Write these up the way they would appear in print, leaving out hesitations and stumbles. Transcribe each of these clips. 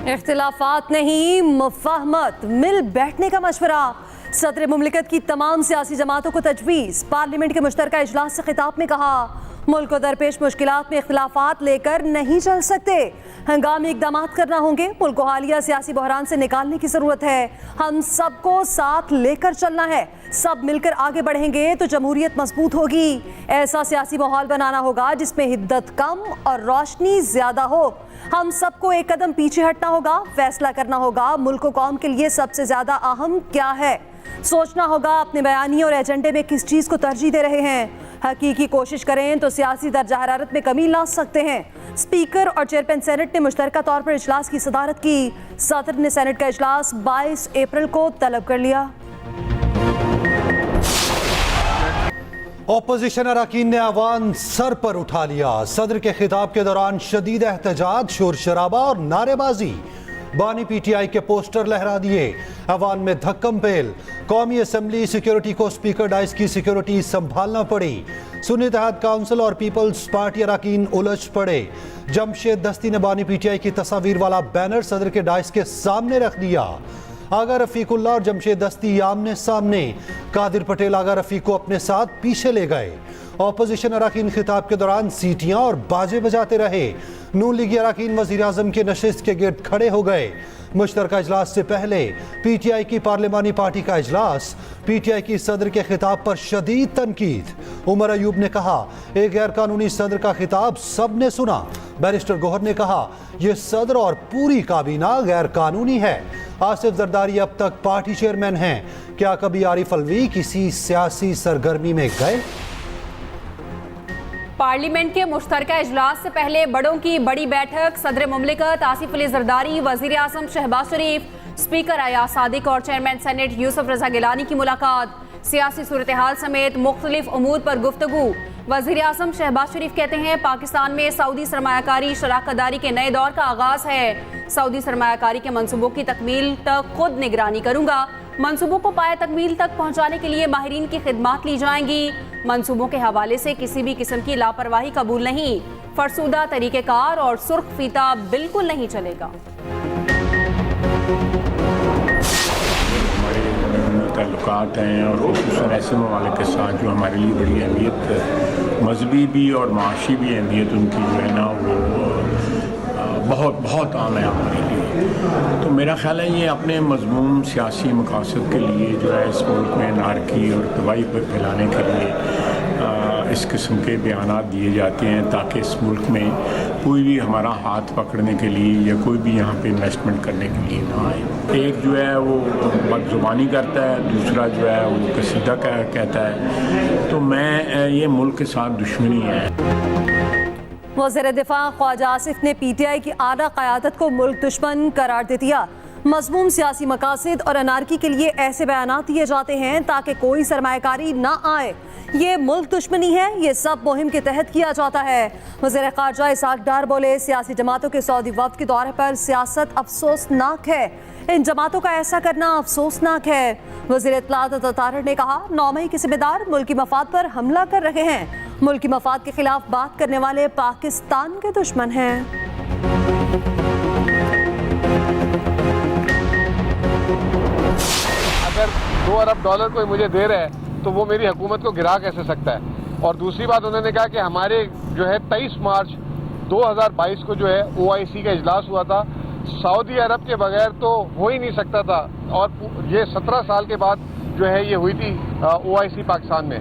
इख्तिलाफात नहीं, मुफाहमत, मिल बैठने का मशवरा। सदर मुमलिकत की तमाम सियासी जमातों को तजवीज़। पार्लियामेंट के मुश्तरका इजलास से खिताब में कहा, मुल्क को दरपेश मुश्किलात में इख्तिलाफात लेकर नहीं चल सकते, हंगामी इकदाम करना होंगे। मुल्क को हालिया सियासी बहरान से निकालने की ज़रूरत है। हम सबको साथ लेकर चलना है। सब मिलकर आगे बढ़ेंगे तो जमहूरियत मजबूत होगी। ऐसा सियासी माहौल बनाना होगा जिसमें हिद्दत कम और रोशनी ज़्यादा हो। हम सबको एक कदम पीछे हटना होगा, फैसला करना होगा मुल्क कौम के लिए सबसे ज़्यादा अहम क्या है। सोचना होगा अपने बयानी और एजेंडे में किस चीज़ को तरजीह दे रहे हैं। हकीकी कोशिश करें तो सियासी दर्जा हरारत में कमी ला सकते हैं। स्पीकर और चेयरमैन सेनेट ने मुश्तरका तौर पर इजलास की सदारत की। सदर ने सेनेट का इजलास 22 अप्रैल को तलब कर लिया। ऑपोजिशन अरकान ने अवान सर पर उठा लिया। सदर के खिताब के दौरान शदीद एहतजाज, शोर शराबा और नारेबाजी। बानी पीटीआई के पोस्टर लहरा दिए। अवान में धक्कम पेल। कौमी असम्बली सिक्योरिटी को स्पीकर डाइस की सिक्योरिटी संभालना पड़ी। सुन्नी इत्तेहाद काउंसिल और पीपल्स पार्टी अरकान उलझ पड़े। जमशेद दस्ती ने बानी पीटीआई की तस्वीर वाला बैनर सदर के डाइस के सामने रख दिया। आगा रफीकुल्लाह और जमशेद दस्ती आमने सामने। कादिर पटेल आगा रफीक को अपने साथ पीछे ले गए। ऑपोजिशन अरकान खिताब के दौरान सीटियां और बाजे बजाते रहे। नून लीगी अरकान वज़ीर आज़म के नशिस्त के गिर्द खड़े हो गए। मुश्तरका इजलास से पहले पीटीआई की पार्लिमानी पार्टी का इजलास। पीटीआई की सदर के खिताब पर शदीद तनकीद। उमर अयूब ने कहा, एक गैर कानूनी सदर का खिताब सब ने सुना। बैरिस्टर गोहर ने कहा, यह सदर और पूरी काबीना गैर कानूनी है। आसिफ जरदारी अब तक पार्टी चेयरमैन हैं। क्या कभी आरिफ अलवी किसी सियासी सरगर्मी में गए? पार्लियामेंट के मुश्तरका इजलास से पहले बड़ों की बड़ी बैठक। सदर मुमलिकत आसिफ अली जरदारी, वज़ीर आज़म शहबाज शरीफ, स्पीकर अयाज सादिक और चेयरमैन सेनेट यूसुफ रजा गिलानी की मुलाकात। सियासी सूरत हाल समेत मुख्तलिफ उमूर पर गुफ्तगू। वज़ीर आज़म शहबाज शरीफ कहते हैं, पाकिस्तान में सऊदी सरमायाकारी शराकतदारी के नए दौर का आगाज़ है। सऊदी सरमायाकारी के मनसूबों की तकमील तक खुद निगरानी करूँगा। मनसूबों को पाया तकमील तक पहुँचाने के लिए माहिरीन की खिदमात ली जाएंगी। मनसूबों के हवाले से किसी भी किस्म की लापरवाही कबूल नहीं। फरसुदा तरीक़ेकार और सुर्ख फीता बिल्कुल नहीं चलेगा। ताल्लुकात हैं और ख़ुसूसन ऐसे ममालिक के साथ जो हमारे लिए बड़ी अहमियत, मजहबी भी और माशी भी अहमियत उनकी जो है ना वो बहुत बहुत आम है हमारे लिए। तो मेरा ख्याल है ये अपने मजमूम सियासी मकासद के लिए जो है इस मुल्क में नारकी और तबाही पर फैलाने के लिए इस किस्म के बयानात दिए जाते हैं, ताकि इस मुल्क में कोई भी हमारा हाथ पकड़ने के लिए या कोई भी यहाँ पे इन्वेस्टमेंट करने के लिए ना आए। एक जो है वो बदजुबानी करता है, दूसरा जो है वो कसीदा कहता है। तो मैं ये मुल्क के साथ दुश्मनी है। वज़ीर दिफा ख्वाजा आसिफ ने पीटीआई की आला क़यादत को मुल्क दुश्मन करार दे दिया। मज़मूम सियासी मकासद और अनारकी के लिए ऐसे बयानात दिए जाते हैं ताकि कोई सरमायाकारी ना आए। ये मुल्क दुश्मनी है, ये सब मुहिम के तहत किया जाता है। वज़ीर ख़ारजा इसहाक़ डार बोले, सियासी जमातों के सऊदी वफ़द के दौरे पर सियासत अफसोसनाक है। इन जमातों का ऐसा करना अफसोसनाक है। वज़ीर इत्तलात तारिर ने कहा, 9 मई के ज़िम्मेदार मुल्की मफाद पर हमला कर रहे हैं। मुल्की मफाद के खिलाफ बात करने वाले पाकिस्तान के दुश्मन हैं। अगर $2 अरब कोई मुझे दे रहा है तो वो मेरी हुकूमत को गिरा कैसे सकता है। और दूसरी बात उन्होंने कहा कि हमारे जो है 23 मार्च 2022 को जो है OIC का इजलास हुआ था, सऊदी अरब के बगैर तो हो ही नहीं सकता था। और ये 17 साल के बाद जो है ये हुई थी OIC पाकिस्तान में।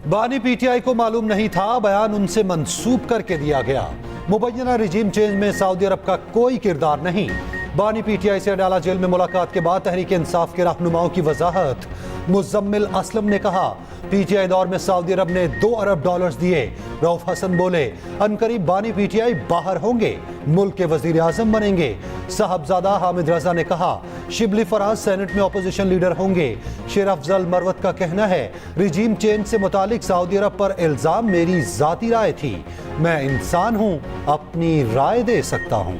बानी पीटीआई को मालूम नहीं था, बयान उनसे मंसूब करके दिया गया। मुबैना रिजीम चेंज में सऊदी अरब का कोई किरदार नहीं। बानी पीटीआई से अडाला जेल में मुलाकात के बाद तहरीक इंसाफ के रहनुमाओं की वजाहत। मुजम्मिल असलम ने कहा, पीटीआई दौर में सऊदी अरब ने $2 अरब दिए। रऊफ हसन बोले, अनकरीब बानी पीटीआई बाहर होंगे, मुल्क के वजीर आजम बनेंगे। साहबजादा हामिद रजा ने कहा, शिबली फराज सेनेट में अपोजिशन लीडर होंगे। शेर अफजल मरवत का कहना है, रिजीम चेंज से मुतालिक सऊदी अरब पर इल्जाम मेरी जाती राय थी। मैं इंसान हूं, अपनी राय दे सकता हूं।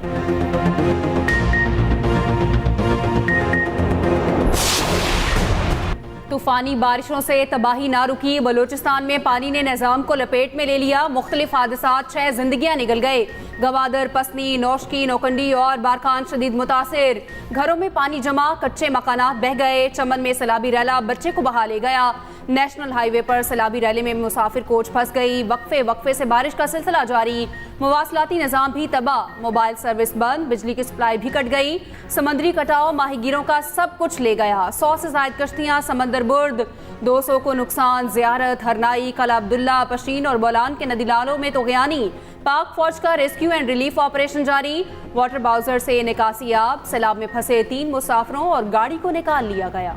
तूफानी बारिशों से तबाही ना रुकी, बलूचिस्तान में पानी ने निज़ाम को लपेट में ले लिया। मुख्तलिफ हादसात, 6 जिंदगियां निकल गए। गवादर, पसनी, नौशकी, नौकंडी और बारखान शदीद मुतासिर। घरों में पानी जमा, कच्चे मकानात बह गए। चमन में सैलाबी रैला बच्चे को बहा ले गया। नेशनल हाईवे पर सैलाबी रैले में मुसाफिर कोच फंस गई। वक्फे से बारिश का सिलसिला जारी, मवासलाती निज़ाम भी तबाह। मोबाइल सर्विस बंद, बिजली की सप्लाई भी कट गई। समंदरी कटाव माहीगीरों का सब कुछ ले गया। 100 से ज़ायद कश्तियाँ समंदर बुर्द, 200 को नुकसान। ज़ियारत, हरनाई, कला अब्दुल्ला, पशीन और बोलान के नदी नालों में तोग़यानी। पाक फौज का रेस्क्यू एंड रिलीफ ऑपरेशन जारी। वाटर बाउजर से निकासी आब, सैलाब में फंसे 3 मुसाफिरों और गाड़ी को निकाल लिया गया।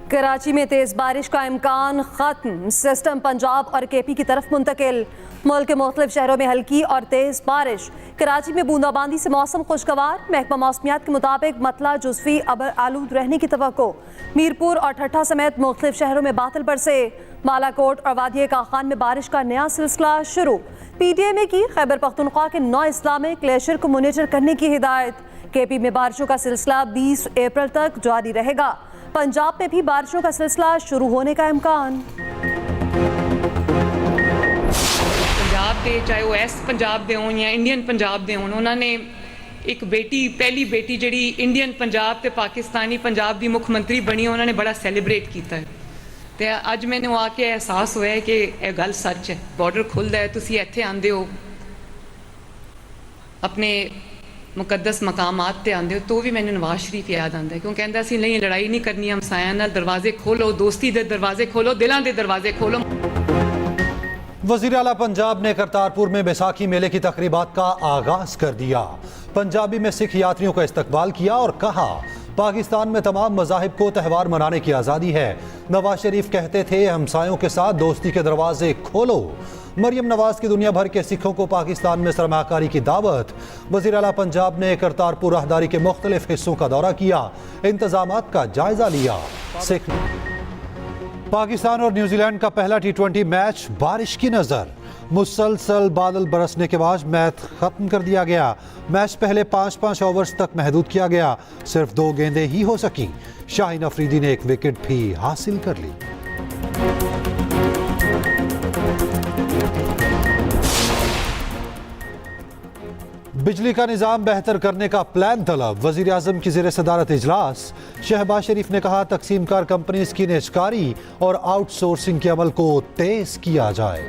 कराची में तेज बारिश का इम्कान खत्म, सिस्टम पंजाब और केपी की तरफ मुंतकिल। मुल्क के मुख्तलिफ शहरों में हल्की और तेज बारिश। कराची में बूंदाबांदी से मौसम खुशगवार। महकमा मौसमियात के मुताबिक मतला जुज़वी अबर आलूद रहने की तवक्को। मीरपुर और ठट्ठा समेत मुख्तलिफ शहरों में बादल बरसे। बालाकोट और वादिया काखान में बारिश का नया सिलसिला शुरू। PTI में की खैबर पख्तूनख्वा के 9 इस्लामिक ग्लेशियर को मॉनिटर करने की हिदायत। केपी में बारिशों का सिलसिला 20 अप्रैल तक जारी रहेगा। पंजाब में भी बारिशों का सिलसिला शुरू होने का इम्कान। पंजाब के, चाहे वो पंजाब दे होन या इंडियन पंजाब दे होन, उन्होंने एक बेटी, पहली बेटी जिहड़ी इंडियन पंजाब ते पाकिस्तानी पंजाब दी मुख्यमंत्री बनी, उन्होंने बड़ा सैलीब्रेट किया है। तो अज मैंने आके एहसास होया कि यह गल सच है। बॉर्डर खुलदा है, तुसीं इत्थे आंदे हो, अपने मुकद्दस मकामात ते आंदे हो, तो भी मैंने नवाज शरीफ याद आंदा है, क्यों कहंदा सी नहीं लड़ाई नहीं करनी हमसायां नाल, दरवाजे खोलो, दोस्ती दे दरवाजे खोलो, दिलां दे दरवाजे खोलो। वज़ीर आला पंजाब ने करतारपुर में बैसाखी मेले की तकरीबात का आगाज कर दिया। पंजाबी में सिख यात्रियों का इस्तकबाल किया और कहा पाकिस्तान में तमाम मज़ाहिब को त्यौहार मनाने की आज़ादी है। नवाज शरीफ कहते थे हमसायों के साथ दोस्ती के दरवाजे खोलो। मरियम नवाज की दुनिया भर के सिखों को पाकिस्तान में सरमाकारी की दावत। वज़ीर आला पंजाब ने करतारपुर राहदारी के मुख्तलिफ हिस्सों का दौरा किया, इंतजामात का जायजा लिया। सिख पाकिस्तान और न्यूजीलैंड का पहला T20 मैच बारिश की नजर। मुसलसल बादल बरसने के बाद मैच खत्म कर दिया गया। मैच पहले 5-5 ओवर्स तक महदूद किया गया। सिर्फ 2 गेंदें ही हो सकी। शाहीन अफरीदी ने 1 विकेट भी हासिल कर ली। बिजली का निज़ाम बेहतर करने का प्लान तलब। वज़ीर आज़म की ज़ेर सदारत इजलास। शहबाज शरीफ ने कहा तकसीम कार कंपनीज की निजकारी और आउटसोर्सिंग के अमल को तेज किया जाए।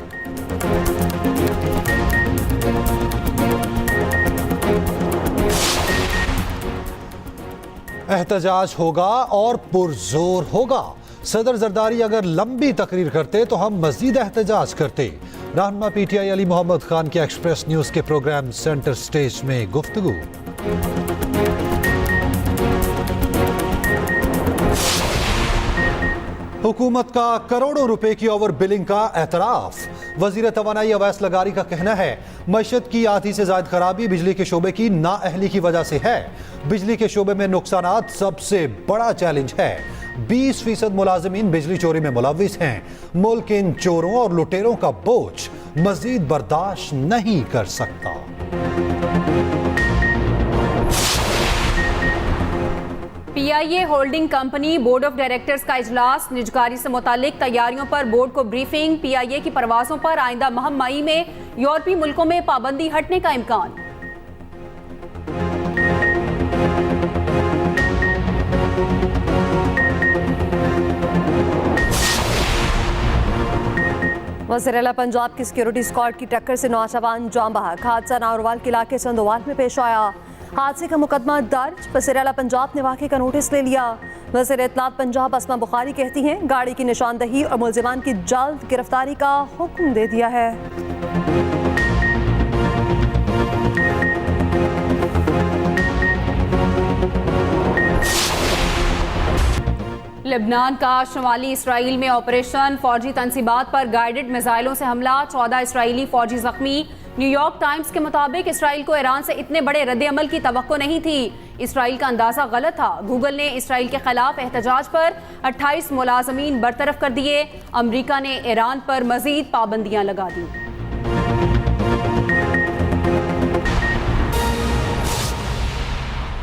एहतजाज होगा और पुरजोर होगा। सदर जरदारी अगर लंबी तकरीर करते तो हम मजीद एहतजाज करते। रहनुमा PTI अली मोहम्मद खान के एक्सप्रेस न्यूज के प्रोग्राम सेंटर स्टेज में गुफ्तगू। हुकूमत का करोड़ों रुपए की ओवर बिलिंग का एतराफ। वजीर तवानाई अवैस लगारी का कहना है मईशत की आधी से ज्यादा खराबी बिजली के शोबे की नाअहली की वजह से है। बिजली के शोबे में नुकसानात सबसे बड़ा चैलेंज है। 20% मुलाजिमीन बिजली चोरी में मुलविस हैं। मुल्क इन चोरों और लुटेरों का बोझ मजीद बर्दाश्त नहीं कर सकता। PIA holding company board of directors का इजलास। निजकारी से मुतालिक तैयारियों पर बोर्ड को ब्रीफिंग। PIA की परवाजों पर आइंदा माह मई में यूरोपीय मुल्कों में पाबंदी हटने का इम्कान। वज़ीर आला पंजाब की सिक्योरिटी स्क्वाड की टक्कर से नौजवान जान बहक। हादसा नारोवाल के इलाके चंदोवाल में पेश आया। हादसे का मुकदमा दर्ज। वज़ीर आला पंजाब ने वाक़े का नोटिस ले लिया। वज़ीर इत्तलात पंजाब अस्मा बुखारी कहती हैं गाड़ी की निशानदही और मुलजिमान की जल्द गिरफ्तारी का हुक्म दे दिया है। लेबनान का शुमाली इसराइल में ऑपरेशन। फौजी तनसीबात पर गाइडेड मिसाइलों से हमला। 14 इसराइली फौजी जख्मी। न्यूयॉर्क टाइम्स के मुताबिक इसराइल को ईरान से इतने बड़े रद्द-ए-अमल की तवक्को नहीं थी। इसराइल का अंदाजा गलत था। गूगल ने इसराइल के खिलाफ एहतजाज पर 28 मुलाजमीन बरतरफ कर दिए। अमरीका ने ईरान पर मजीद पाबंदियां लगा दी।